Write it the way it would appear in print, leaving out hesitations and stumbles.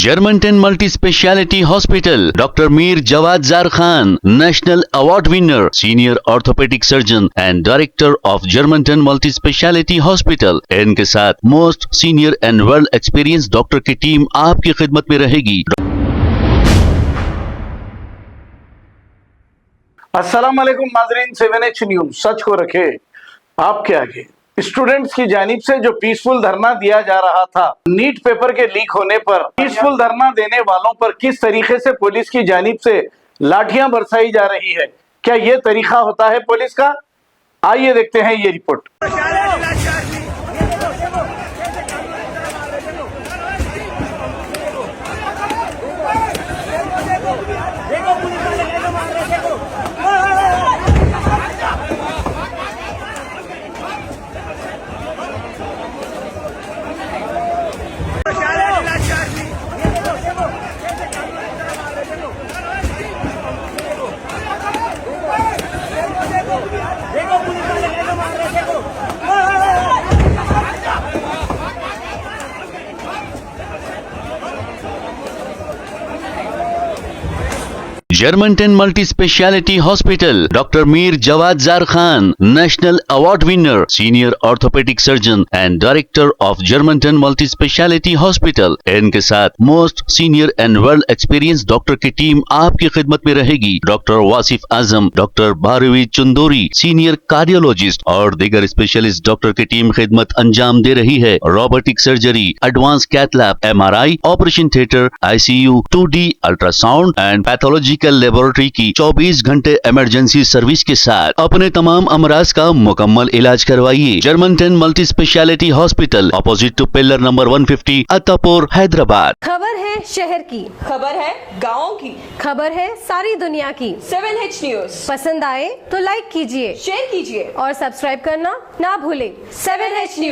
Germanton multi speciality hospital, doctor Mir Jawad jar Khan, national award winner, senior orthopaedic surgeon and director of Germanton multi speciality hospital. इनके साथ most senior and well experience doctor की team आपकी खिदमत में रहेगी। अस्सलाम वालेकुम नाज़रीन, 7H न्यूज़ सच को रखे आपके आगे। स्टूडेंट्स की जानिब से जो पीसफुल धरना दिया जा रहा था नीट पेपर के लीक होने पर, पीसफुल धरना देने वालों पर किस तरीके से पुलिस की जानिब से लाठियां बरसाई जा रही है, क्या ये तरीका होता है पुलिस का? आइए देखते हैं ये report. Germanton multi speciality hospital, doctor Mir Jawad jar Khan, national award winner, senior orthopaedic surgeon and director of Germanton multi speciality hospital. इनके साथ most senior and well experience doctor की टीम आपकी खिदमत में रहेगी। Doctor Wasif Azam, doctor Bharvi Chandori, senior cardiologist और दीगर specialist doctor की टीम खिदमत अंजाम दे रही है। Robotic surgery, advance cath lab, MRI, operation theatre, ICU, 2D ultrasound and pathological laboratory की 24 घंटे इमरजेंसी सर्विस के साथ अपने तमाम अमराज का मुकम्मल इलाज करवाइए। Germanton multi speciality hospital, opposite to pillar number 150, Attapur, Hyderabad. खबर है शहर की, खबर है गाँव की, खबर है सारी दुनिया की। 7H न्यूज़ पसंद आए तो लाइक कीजिए, शेयर कीजिए और सब्सक्राइब करना ना भूलें। 7H news.